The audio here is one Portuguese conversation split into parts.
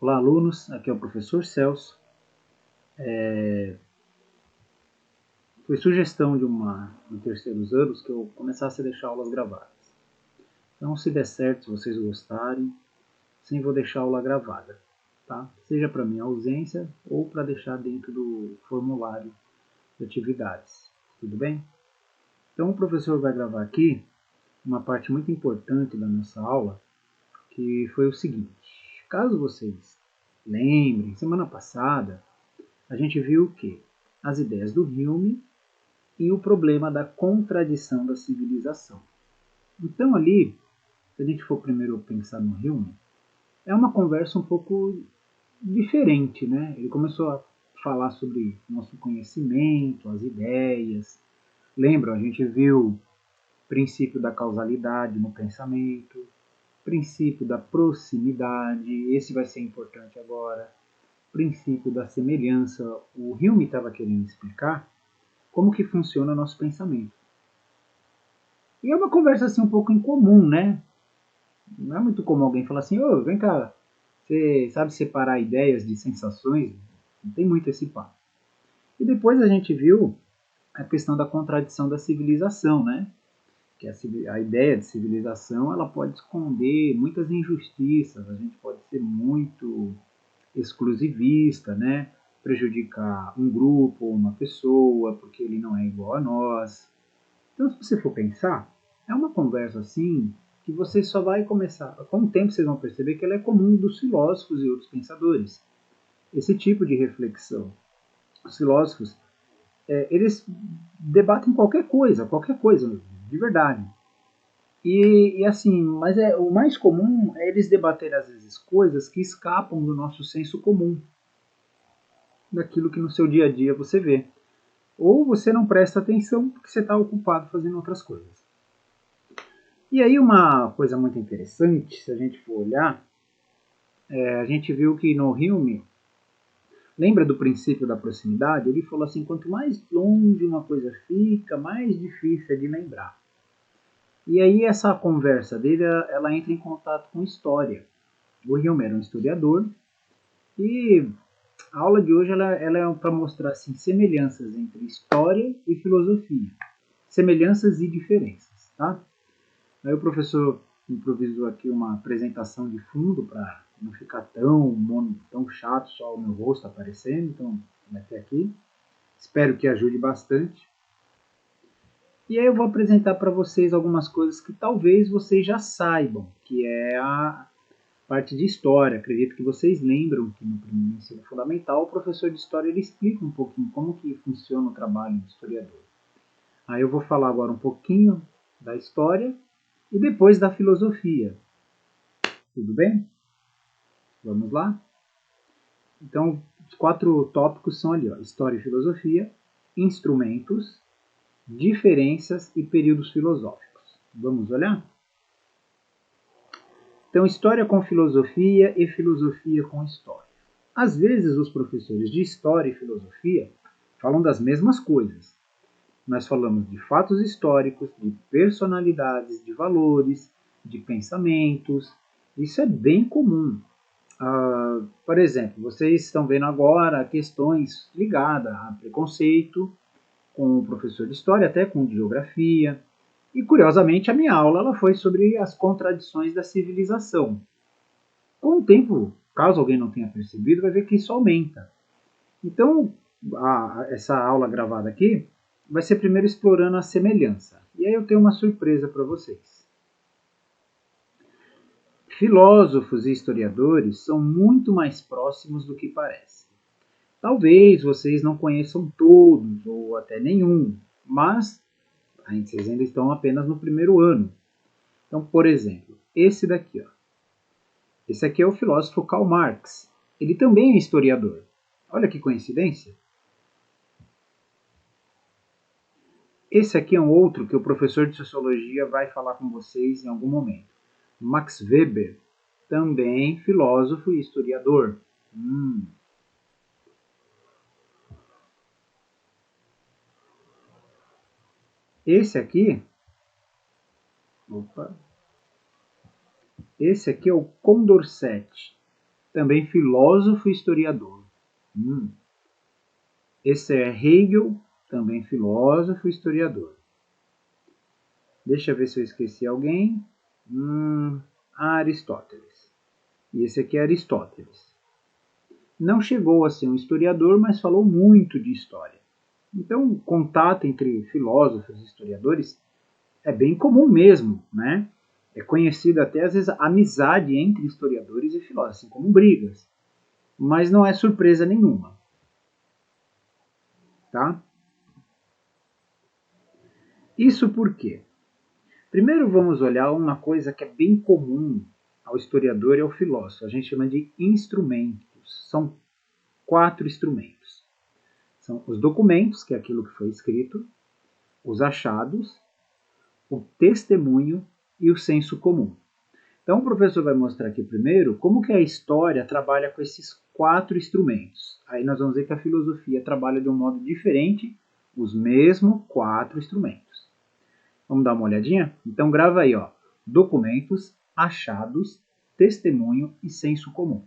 Olá, alunos. Aqui é o professor Celso. Foi sugestão de terceiros anos que eu começasse a deixar aulas gravadas. Então, se der certo, se vocês gostarem, sim, vou deixar a aula gravada, tá? Seja para minha ausência ou para deixar dentro do formulário de atividades. Tudo bem? Então, o professor vai gravar aqui uma parte muito importante da nossa aula, que foi o seguinte. Caso vocês lembrem, semana passada, a gente viu que as ideias do Hume e o problema da contradição da civilização. Então ali, se a gente for primeiro pensar no Hume, é uma conversa um pouco diferente, né? Ele começou a falar sobre nosso conhecimento, as ideias. Lembram, a gente viu o princípio da causalidade no pensamento, princípio da proximidade, esse vai ser importante agora, princípio da semelhança. O Hume estava querendo explicar como que funciona nosso pensamento. E é uma conversa assim um pouco incomum, né? Não é muito comum alguém falar assim, ô, vem cá, você sabe separar ideias de sensações? Não tem muito esse papo. E depois a gente viu a questão da contradição da civilização, né? Que a ideia de civilização ela pode esconder muitas injustiças, a gente pode ser muito exclusivista, né? Prejudicar um grupo ou uma pessoa porque ele não é igual a nós. Então, se você for pensar, é uma conversa assim que você só vai começar. Com o tempo, vocês vão perceber que ela é comum dos filósofos e outros pensadores. Esse tipo de reflexão. Os filósofos, eles debatem qualquer coisa, de verdade. E assim, mas o mais comum é eles debaterem às vezes coisas que escapam do nosso senso comum, daquilo que no seu dia a dia você vê. Ou você não presta atenção porque você está ocupado fazendo outras coisas. E aí uma coisa muito interessante, se a gente for olhar, a gente viu que no Hume, lembra do princípio da proximidade? Ele falou assim, quanto mais longe uma coisa fica, mais difícil é de lembrar. E aí essa conversa dele, ela entra em contato com história. O Hume era um historiador e a aula de hoje ela é para mostrar assim, semelhanças entre história e filosofia. Semelhanças e diferenças, tá? Aí o professor improvisou aqui uma apresentação de fundo para não ficar tão chato só o meu rosto aparecendo, então vai ter aqui. Espero que ajude bastante. E aí eu vou apresentar para vocês algumas coisas que talvez vocês já saibam, que é a parte de história. Acredito que vocês lembram que no ensino fundamental o professor de história ele explica um pouquinho como que funciona o trabalho do historiador. Aí eu vou falar agora um pouquinho da história e depois da filosofia. Tudo bem? Vamos lá? Então, os 4 tópicos são ali, ó, história e filosofia, instrumentos, diferenças e períodos filosóficos. Vamos olhar? Então, história com filosofia e filosofia com história. Às vezes, os professores de história e filosofia falam das mesmas coisas. Nós falamos de fatos históricos, de personalidades, de valores, de pensamentos. Isso é bem comum. Por exemplo, vocês estão vendo agora questões ligadas a preconceito com o professor de história, até com de geografia. E curiosamente a minha aula ela foi sobre as contradições da civilização. Com o tempo, caso alguém não tenha percebido, vai ver que isso aumenta. Então, essa aula gravada aqui vai ser primeiro explorando a semelhança. E aí eu tenho uma surpresa para vocês. Filósofos e historiadores são muito mais próximos do que parece. Talvez vocês não conheçam todos ou até nenhum, mas vocês ainda estão apenas no primeiro ano. Então, por exemplo, esse daqui, ó. Esse aqui é o filósofo Karl Marx. Ele também é historiador. Olha que coincidência. Esse aqui é um outro que o professor de sociologia vai falar com vocês em algum momento. Max Weber, também filósofo e historiador. Esse aqui, opa, esse aqui é o Condorcet. também filósofo e historiador. Esse é Hegel, também filósofo e historiador. Deixa eu ver se eu esqueci alguém. Aristóteles. E esse aqui é Aristóteles. Não chegou a ser um historiador, mas falou muito de história. Então, o contato entre filósofos e historiadores é bem comum mesmo, né? É conhecido até, às vezes, a amizade entre historiadores e filósofos, assim como brigas. Mas não é surpresa nenhuma. Tá? Isso por quê? Primeiro vamos olhar uma coisa que é bem comum ao historiador e ao filósofo. A gente chama de instrumentos. São 4 instrumentos. São os documentos, que é aquilo que foi escrito, os achados, o testemunho e o senso comum. Então o professor vai mostrar aqui primeiro como que a história trabalha com esses 4 instrumentos. Aí nós vamos ver que a filosofia trabalha de um modo diferente os mesmos 4 instrumentos. Vamos dar uma olhadinha? Então grava aí, ó, documentos, achados, testemunho e senso comum.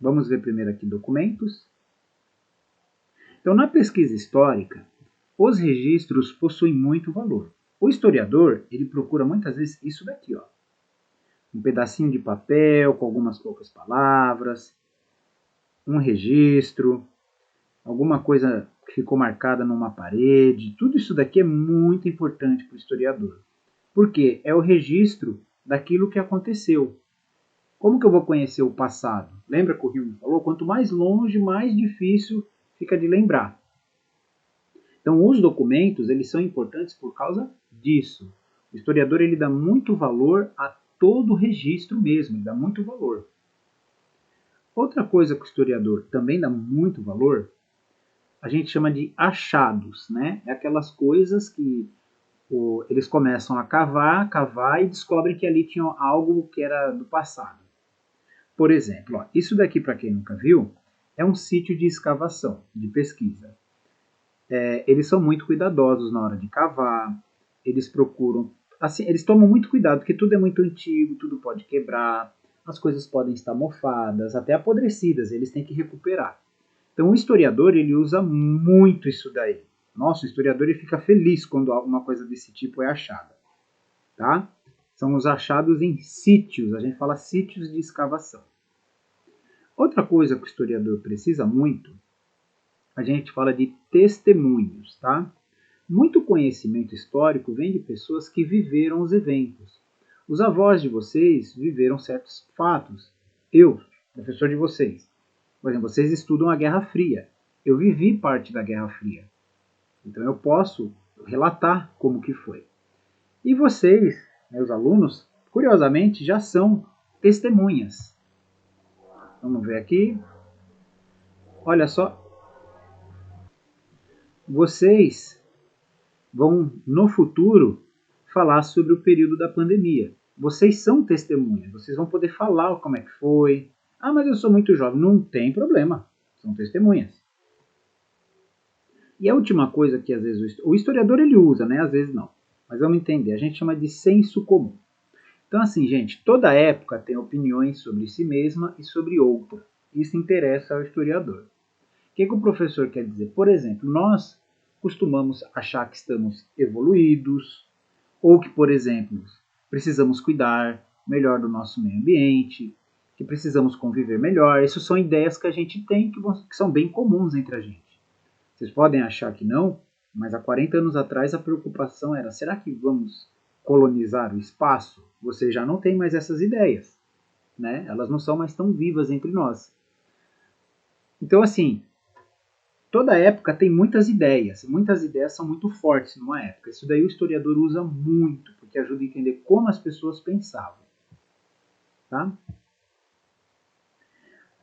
Vamos ver primeiro aqui documentos. Então na pesquisa histórica, os registros possuem muito valor. O historiador, ele procura muitas vezes isso daqui, ó. Um pedacinho de papel com algumas poucas palavras, um registro, alguma coisa que ficou marcada numa parede. Tudo isso daqui é muito importante para o historiador. Porque é o registro daquilo que aconteceu. Como que eu vou conhecer o passado? Lembra que o Hume falou? Quanto mais longe, mais difícil fica de lembrar. Então, os documentos, eles são importantes por causa disso. O historiador, ele dá muito valor a todo o registro mesmo, ele dá muito valor. Outra coisa que o historiador também dá muito valor, a gente chama de achados, né? É aquelas coisas que eles começam a cavar, e descobrem que ali tinha algo que era do passado. Por exemplo, ó, isso daqui, para quem nunca viu, é um sítio de escavação, de pesquisa. Eles são muito cuidadosos na hora de cavar, eles procuram, assim, eles tomam muito cuidado, porque tudo é muito antigo, tudo pode quebrar, as coisas podem estar mofadas, até apodrecidas, eles têm que recuperar. Então o historiador, ele usa muito isso daí. Nossa, o historiador ele fica feliz quando alguma coisa desse tipo é achada. Tá? São os achados em sítios, a gente fala sítios de escavação. Outra coisa que o historiador precisa muito, a gente fala de testemunhos, tá? Muito conhecimento histórico vem de pessoas que viveram os eventos. Os avós de vocês viveram certos fatos. Eu, professor de vocês, por exemplo, vocês estudam a Guerra Fria. Eu vivi parte da Guerra Fria. Então eu posso relatar como que foi. E vocês, meus alunos, curiosamente, já são testemunhas. Vamos ver aqui. Olha só. Vocês vão, no futuro, falar sobre o período da pandemia. Vocês são testemunhas. Vocês vão poder falar como é que foi. Ah, mas eu sou muito jovem. Não tem problema. São testemunhas. E a última coisa que às vezes o historiador ele usa, né? Às vezes não. Mas vamos entender. A gente chama de senso comum. Então, assim, gente, toda época tem opiniões sobre si mesma e sobre outra. Isso interessa ao historiador. O que o professor quer dizer? Por exemplo, nós costumamos achar que estamos evoluídos, ou que, por exemplo, precisamos cuidar melhor do nosso meio ambiente, que precisamos conviver melhor. Essas são ideias que a gente tem que são bem comuns entre a gente. Vocês podem achar que não, mas há 40 anos atrás a preocupação era: será que vamos colonizar o espaço? Você já não tem mais essas ideias, né? Elas não são mais tão vivas entre nós. Então, assim, toda época tem muitas ideias são muito fortes numa época. Isso daí o historiador usa muito, porque ajuda a entender como as pessoas pensavam. Tá?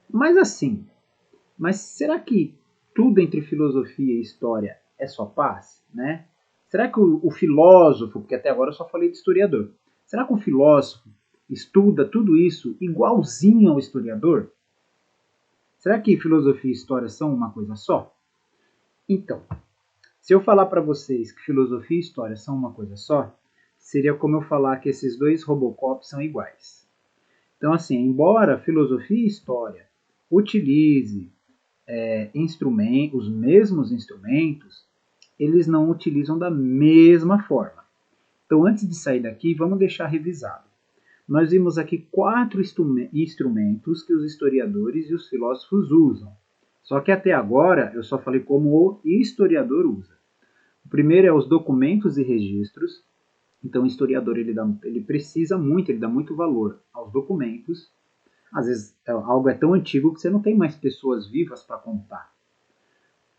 Mas será que tudo entre filosofia e história é só paz? Né? Será que o filósofo, porque até agora eu só falei de historiador, será que o filósofo estuda tudo isso igualzinho ao historiador? Será que filosofia e história são uma coisa só? Então, se eu falar para vocês que filosofia e história são uma coisa só, seria como eu falar que esses dois Robocops são iguais. Então, assim, embora filosofia e história utilize os mesmos instrumentos, eles não utilizam da mesma forma. Então, antes de sair daqui, vamos deixar revisado. Nós vimos aqui 4 instrumentos que os historiadores e os filósofos usam. Só que até agora eu só falei como o historiador usa. O primeiro é os documentos e registros. Então o historiador ele precisa muito, ele dá muito valor aos documentos. Às vezes algo é tão antigo que você não tem mais pessoas vivas para contar.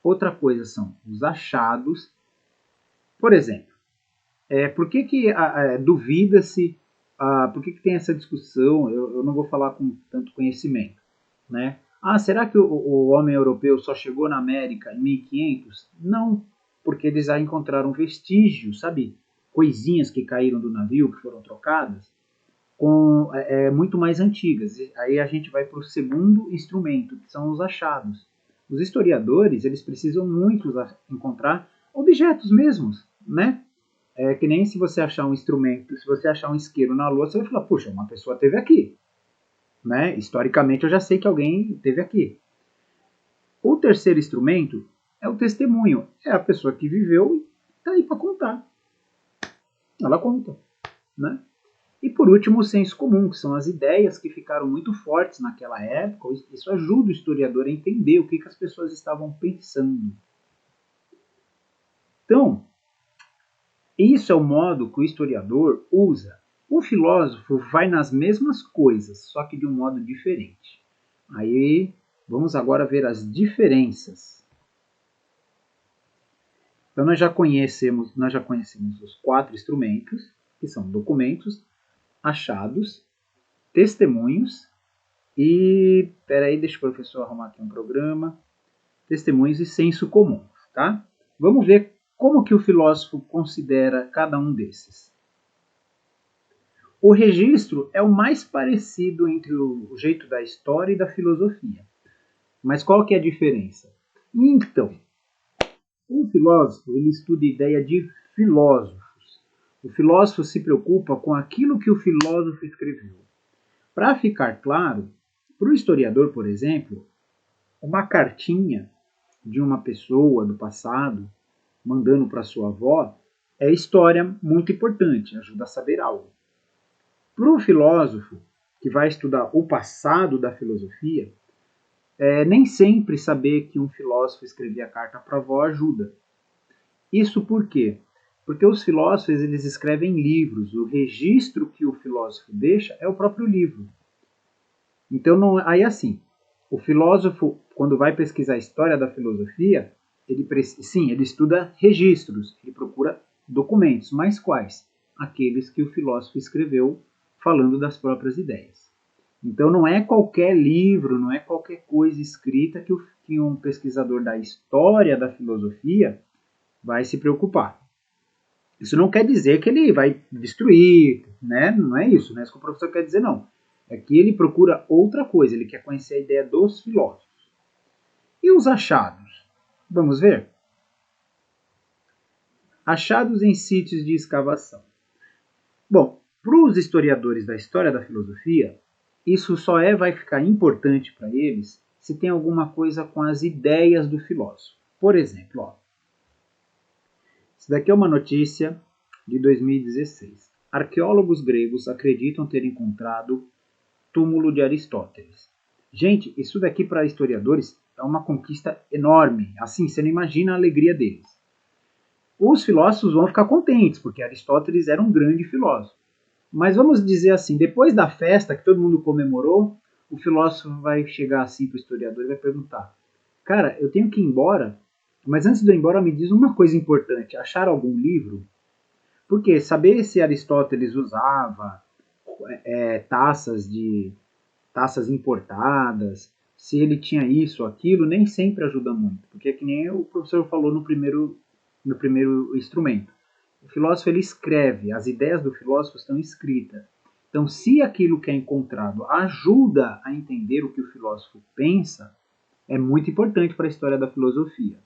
Outra coisa são os achados. Por exemplo, por que duvida-se, por que tem essa discussão? Eu não vou falar com tanto conhecimento, né? Será que o homem europeu só chegou na América em 1500? Não, porque eles já encontraram vestígios, sabe? Coisinhas que caíram do navio, que foram trocadas, muito mais antigas. E aí a gente vai para o segundo instrumento, que são os achados. Os historiadores, eles precisam muito encontrar objetos mesmos, né? É que nem se você achar um instrumento, se você achar um isqueiro na Lua, você vai falar, puxa, uma pessoa esteve aqui. Né? Historicamente eu já sei que alguém esteve aqui. O terceiro instrumento é o testemunho. É a pessoa que viveu e está aí para contar. Ela conta. Né? E por último, o senso comum, que são as ideias que ficaram muito fortes naquela época. Isso ajuda o historiador a entender o que as pessoas estavam pensando. Então, isso é o modo que o historiador usa. O filósofo vai nas mesmas coisas, só que de um modo diferente. Aí vamos agora ver as diferenças. Então nós já conhecemos os 4 instrumentos, que são documentos, achados, testemunhos e... Peraí, deixa o professor arrumar aqui um programa. Testemunhos e senso comum, tá? Vamos ver como que o filósofo considera cada um desses. O registro é o mais parecido entre o jeito da história e da filosofia. Mas qual que é a diferença? Então, o filósofo ele estuda a ideia de filósofos. O filósofo se preocupa com aquilo que o filósofo escreveu. Para ficar claro, para o historiador, por exemplo, uma cartinha de uma pessoa do passado mandando para sua avó é história muito importante, ajuda a saber algo. Para o filósofo, que vai estudar o passado da filosofia, nem sempre saber que um filósofo escrevia carta para a avó ajuda. Isso por quê? Porque os filósofos eles escrevem livros, o registro que o filósofo deixa é o próprio livro. Então, não, aí assim, o filósofo, quando vai pesquisar a história da filosofia, ele estuda registros, ele procura documentos, mas quais? Aqueles que o filósofo escreveu falando das próprias ideias. Então não é qualquer livro, não é qualquer coisa escrita que um pesquisador da história da filosofia vai se preocupar. Isso não quer dizer que ele vai destruir, né? Não é isso, né? Isso que o professor quer dizer, não. É que ele procura outra coisa, ele quer conhecer a ideia dos filósofos. E os achados? Vamos ver? Achados em sítios de escavação. Bom, para os historiadores da história da filosofia, isso só vai ficar importante para eles se tem alguma coisa com as ideias do filósofo. Por exemplo, ó, isso daqui é uma notícia de 2016. Arqueólogos gregos acreditam ter encontrado túmulo de Aristóteles. Gente, isso daqui para historiadores é uma conquista enorme. Assim, você não imagina a alegria deles. Os filósofos vão ficar contentes, porque Aristóteles era um grande filósofo. Mas vamos dizer assim, depois da festa que todo mundo comemorou, o filósofo vai chegar assim para o historiador e vai perguntar: cara, eu tenho que ir embora, mas antes de eu ir embora me diz uma coisa importante, acharam algum livro? Porque saber se Aristóteles usava taças importadas, se ele tinha isso ou aquilo, nem sempre ajuda muito, porque é que nem o professor falou no primeiro instrumento. O filósofo ele escreve, as ideias do filósofo estão escritas. Então, se aquilo que é encontrado ajuda a entender o que o filósofo pensa, é muito importante para a história da filosofia.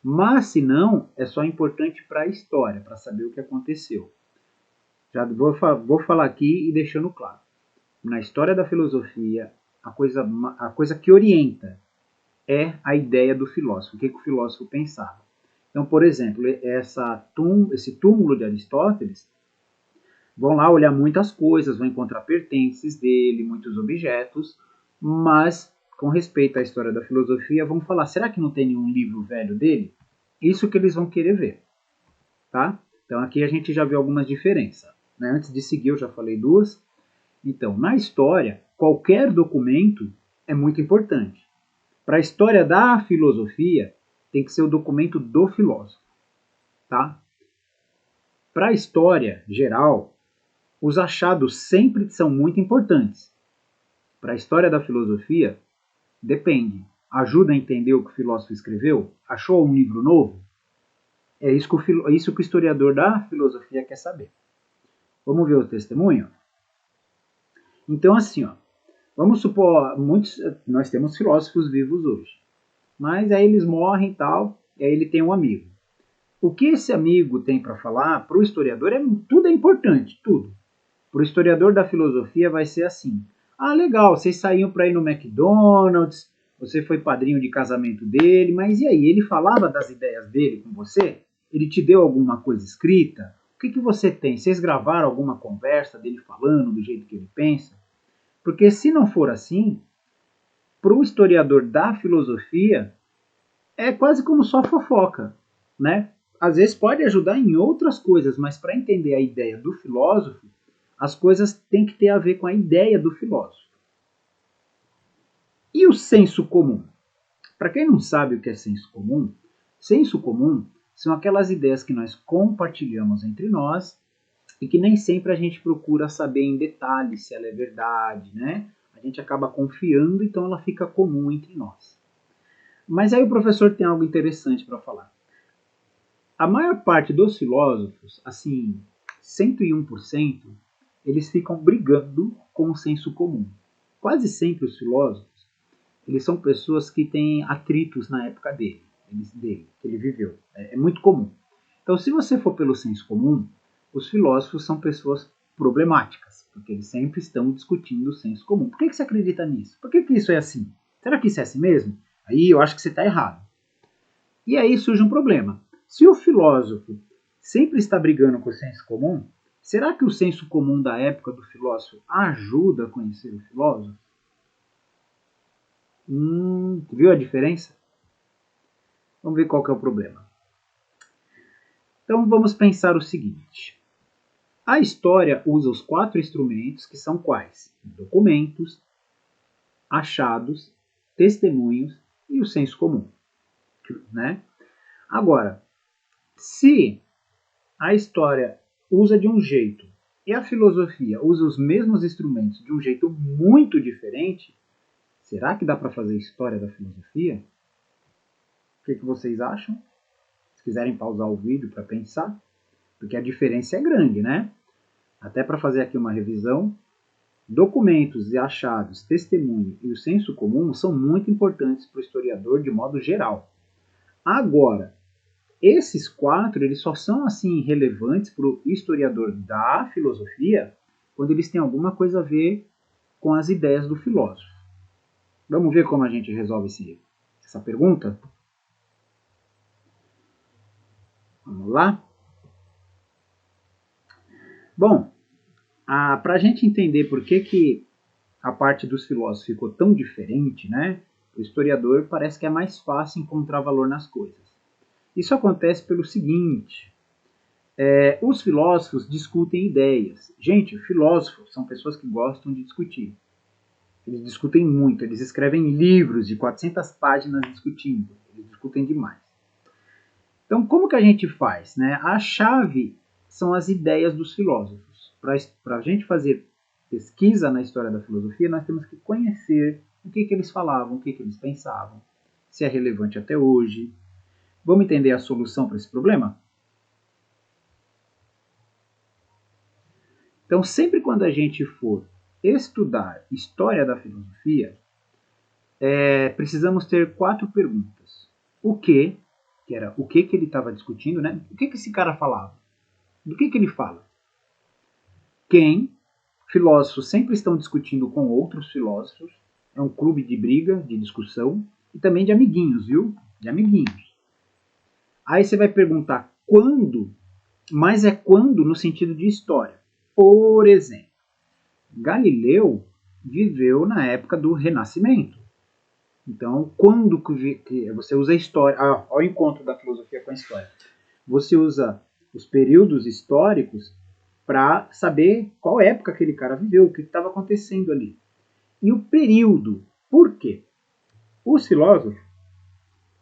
Mas, se não, é só importante para a história, para saber o que aconteceu. Já vou falar aqui e deixando claro. na história da filosofia, a coisa que orienta é a ideia do filósofo, o que o filósofo pensava. Então, por exemplo, esse túmulo de Aristóteles, vão lá olhar muitas coisas, vão encontrar pertences dele, muitos objetos, mas com respeito à história da filosofia, vão falar, será que não tem nenhum livro velho dele? Isso que eles vão querer ver, tá? Então aqui a gente já viu algumas diferenças. Né? Antes de seguir eu já falei duas. Então, na história, qualquer documento é muito importante. Para a história da filosofia, tem que ser o documento do filósofo, tá? Para a história geral, os achados sempre são muito importantes. Para a história da filosofia, depende. Ajuda a entender o que o filósofo escreveu? Achou um livro novo? É isso que o historiador da filosofia quer saber. Vamos ver o testemunho? Então, assim, ó, vamos supor, nós temos filósofos vivos hoje, mas aí eles morrem e tal, e aí ele tem um amigo. O que esse amigo tem para falar, para o historiador, tudo é importante, tudo. Para o historiador da filosofia vai ser assim. Ah, legal, vocês saíam para ir no McDonald's, você foi padrinho de casamento dele, mas e aí? Ele falava das ideias dele com você? Ele te deu alguma coisa escrita? O que você tem? Vocês gravaram alguma conversa dele falando do jeito que ele pensa? Porque se não for assim, para o historiador da filosofia, é quase como só fofoca, né? Às vezes pode ajudar em outras coisas, mas para entender a ideia do filósofo, as coisas têm que ter a ver com a ideia do filósofo. E o senso comum? Para quem não sabe o que é senso comum são aquelas ideias que nós compartilhamos entre nós e que nem sempre a gente procura saber em detalhes se ela é verdade, né? A gente acaba confiando, então ela fica comum entre nós. Mas aí o professor tem algo interessante para falar. A maior parte dos filósofos, assim, 101%, eles ficam brigando com o senso comum. Quase sempre os filósofos, eles são pessoas que têm atritos na época dele, que ele viveu. É muito comum. Então, se você for pelo senso comum, os filósofos são pessoas problemáticas, porque eles sempre estão discutindo o senso comum. Por que você acredita nisso? Por que isso é assim? Será que isso é assim mesmo? Aí eu acho que você está errado. E aí surge um problema. Se o filósofo sempre está brigando com o senso comum, será que o senso comum da época do filósofo ajuda a conhecer o filósofo? Viu a diferença? Vamos ver qual que é o problema. Então vamos pensar o seguinte. A história usa os 4 instrumentos que são quais? Documentos, achados, testemunhos e o senso comum. Né? Agora, se a história usa de um jeito e a filosofia usa os mesmos instrumentos de um jeito muito diferente, será que dá para fazer história da filosofia? O que vocês acham? Se quiserem pausar o vídeo para pensar, porque a diferença é grande, né? Até para fazer aqui uma revisão, documentos e achados, testemunho e o senso comum são muito importantes para o historiador de modo geral. Agora, esses 4 eles só são assim relevantes para o historiador da filosofia quando eles têm alguma coisa a ver com as ideias do filósofo. Vamos ver como a gente resolve essa pergunta? Vamos lá? Bom, para a gente entender por que a parte dos filósofos ficou tão diferente, né? O historiador parece que é mais fácil encontrar valor nas coisas. Isso acontece pelo seguinte: os filósofos discutem ideias. Gente, filósofos são pessoas que gostam de discutir. Eles discutem muito, eles escrevem livros de 400 páginas discutindo. Eles discutem demais. Então, como que a gente faz? Né? A chave são as ideias dos filósofos. Para a gente fazer pesquisa na história da filosofia, nós temos que conhecer o que eles falavam, o que eles pensavam, se é relevante até hoje. Vamos entender a solução para esse problema? Então, sempre quando a gente for estudar história da filosofia, precisamos ter 4 perguntas. O que era o que ele estava discutindo, né? O que esse cara falava? Do que ele fala? Quem? Filósofos sempre estão discutindo com outros filósofos. É um clube de briga, de discussão e também de amiguinhos, viu? De amiguinhos. Aí você vai perguntar quando, mas é quando no sentido de história. Por exemplo, Galileu viveu na época do Renascimento. Então, quando que você usa a história, ao encontro da filosofia com a história, você usa os períodos históricos para saber qual época aquele cara viveu, o que estava acontecendo ali. E o período, por quê? Os filósofos,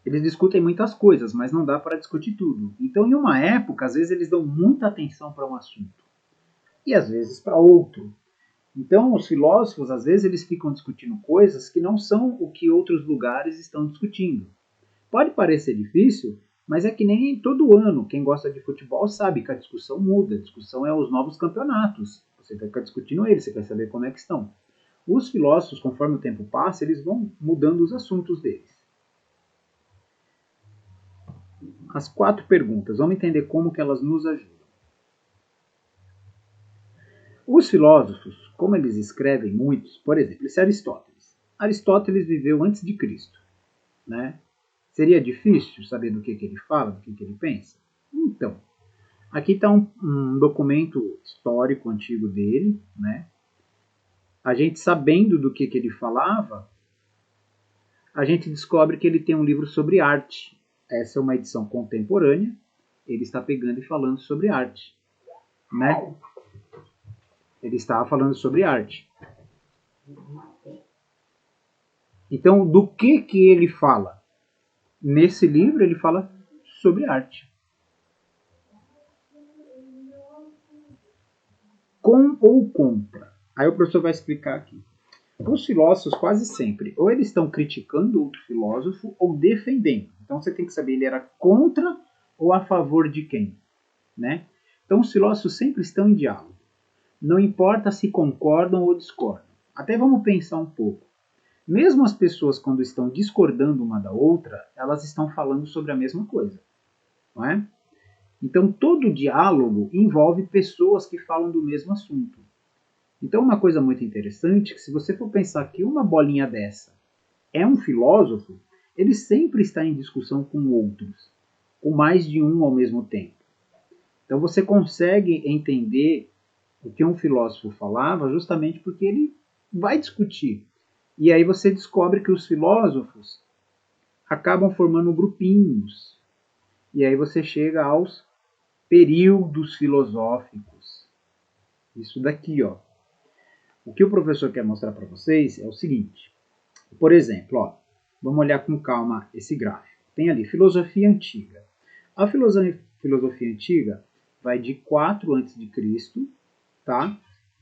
eles discutem muitas coisas, mas não dá para discutir tudo. Então, em uma época, às vezes eles dão muita atenção para um assunto e às vezes para outro. Então, os filósofos, às vezes, eles ficam discutindo coisas que não são o que outros lugares estão discutindo. Pode parecer difícil, mas é que nem todo ano. Quem gosta de futebol sabe que a discussão muda. A discussão é os novos campeonatos. Você vai ficar discutindo eles, você quer saber como é que estão. Os filósofos, conforme o tempo passa, eles vão mudando os assuntos deles. As 4 perguntas, vamos entender como que elas nos ajudam. Os filósofos, como eles escrevem muitos, por exemplo, esse Aristóteles. Aristóteles viveu antes de Cristo, né? Seria difícil saber do que ele fala, do que ele pensa? Então, aqui está um documento histórico antigo dele, né? A gente sabendo do que ele falava, a gente descobre que ele tem um livro sobre arte. Essa é uma edição contemporânea. Ele está pegando e falando sobre arte, né? Ele estava falando sobre arte. Então, do que ele fala? Nesse livro, ele fala sobre arte. Com ou contra? Aí o professor vai explicar aqui. Os filósofos, quase sempre, ou eles estão criticando outro filósofo ou defendendo. Então, você tem que saber, ele era contra ou a favor de quem, né? Então, os filósofos sempre estão em diálogo. Não importa se concordam ou discordam. Até vamos pensar um pouco. Mesmo as pessoas, quando estão discordando uma da outra, elas estão falando sobre a mesma coisa, não é? Então, todo diálogo envolve pessoas que falam do mesmo assunto. Então, uma coisa muito interessante é que se você for pensar que uma bolinha dessa é um filósofo, ele sempre está em discussão com outros, com mais de um ao mesmo tempo. Então, você consegue entender o que um filósofo falava justamente porque ele vai discutir. E aí você descobre que os filósofos acabam formando grupinhos. E aí você chega aos períodos filosóficos. Isso daqui, ó. O que o professor quer mostrar para vocês é o seguinte. Por exemplo, ó, vamos olhar com calma esse gráfico. Tem ali filosofia antiga. A filosofia antiga vai de 4 a.C., tá?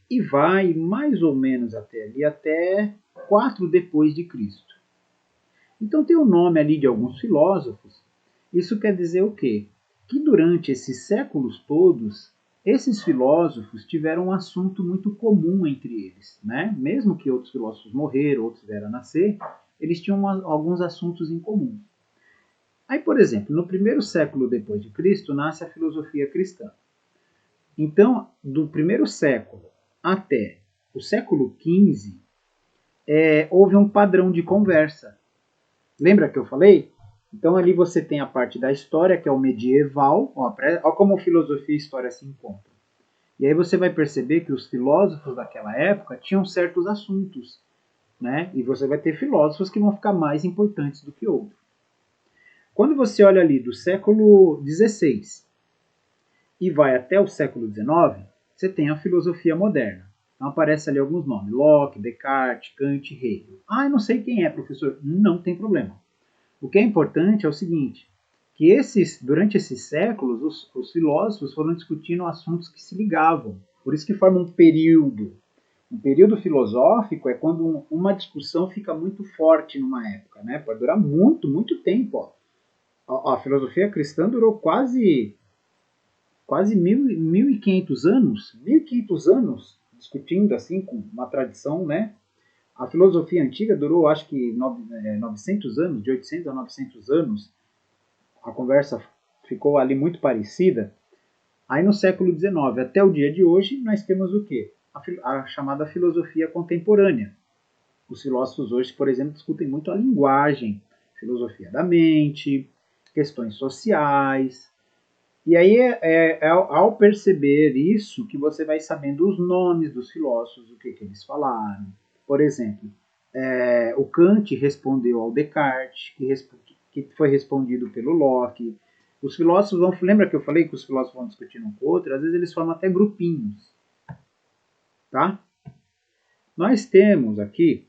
E vai mais ou menos até ali, até 4 depois de Cristo. Então tem o nome ali de alguns filósofos. Isso quer dizer o quê? Que durante esses séculos todos, esses filósofos tiveram um assunto muito comum entre eles, né? Mesmo que outros filósofos morreram, outros vieram a nascer, eles tinham alguns assuntos em comum. Aí, por exemplo, no primeiro século depois de Cristo, nasce a filosofia cristã. Então, do primeiro século até o século XV, houve um padrão de conversa. Lembra que eu falei? Então ali você tem a parte da história, que é o medieval. Olha como filosofia e história se encontram. E aí você vai perceber que os filósofos daquela época tinham certos assuntos, né? E você vai ter filósofos que vão ficar mais importantes do que outros. Quando você olha ali do século XVI e vai até o século XIX, você tem a filosofia moderna. Então aparece ali alguns nomes: Locke, Descartes, Kant, Hegel. Ah, eu não sei quem é, professor. Não tem problema. O que é importante é o seguinte, que durante esses séculos, os filósofos foram discutindo assuntos que se ligavam. Por isso que forma um período. Um período filosófico é quando uma discussão fica muito forte numa época, né? Pode durar muito, muito tempo. Ó. A filosofia cristã durou quase 1.500 anos, 1.500 anos discutindo assim com uma tradição, né? A filosofia antiga durou, acho que 900 anos, de 800 a 900 anos. A conversa ficou ali muito parecida. Aí no século XIX até o dia de hoje, nós temos o quê? a chamada filosofia contemporânea. Os filósofos hoje, por exemplo, discutem muito a linguagem, filosofia da mente, questões sociais. E aí ao perceber isso que você vai sabendo os nomes dos filósofos, o que eles falaram. Por exemplo, o Kant respondeu ao Descartes, que foi respondido pelo Locke. Os filósofos vão... Lembra que eu falei que os filósofos vão discutindo um com o outro? Às vezes eles formam até grupinhos. Tá? Nós temos aqui,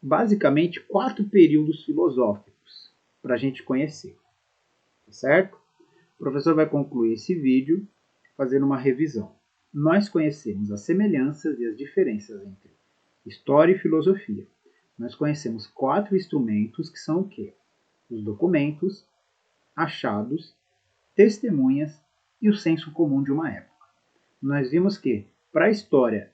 basicamente, 4 períodos filosóficos para a gente conhecer. Certo? O professor vai concluir esse vídeo fazendo uma revisão. Nós conhecemos as semelhanças e as diferenças entre história e filosofia. Nós conhecemos 4 instrumentos que são o quê? Os documentos, achados, testemunhas e o senso comum de uma época. Nós vimos que, para a história,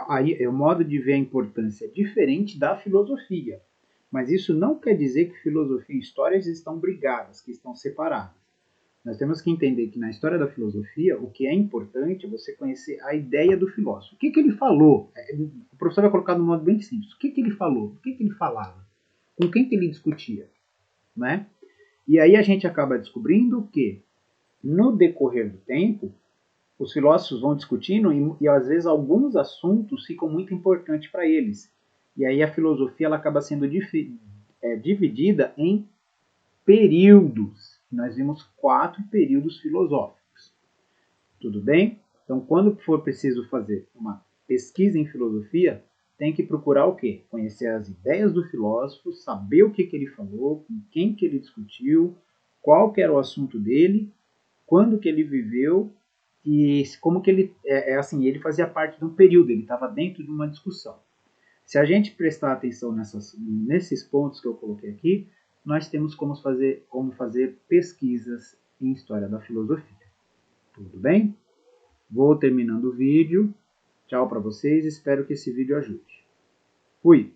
aí o modo de ver a importância é diferente da filosofia. Mas isso não quer dizer que filosofia e história estão brigadas, que estão separadas. Nós temos que entender que na história da filosofia, o que é importante é você conhecer a ideia do filósofo. O que ele falou? O professor vai colocar de um modo bem simples. O que ele falou? O que ele falava? Com quem que ele discutia? Né? E aí a gente acaba descobrindo que, no decorrer do tempo, os filósofos vão discutindo e às vezes alguns assuntos ficam muito importantes para eles. E aí a filosofia ela acaba sendo dividida em períodos. Nós vimos 4 períodos filosóficos. Tudo bem? Então, quando for preciso fazer uma pesquisa em filosofia, tem que procurar o quê? Conhecer as ideias do filósofo, saber o que ele falou, com quem que ele discutiu, qual que era o assunto dele, quando que ele viveu e como que ele... assim, ele fazia parte de um período, ele estava dentro de uma discussão. Se a gente prestar atenção nesses pontos que eu coloquei aqui, nós temos como fazer pesquisas em história da filosofia. Tudo bem? Vou terminando o vídeo. Tchau para vocês, espero que esse vídeo ajude. Fui!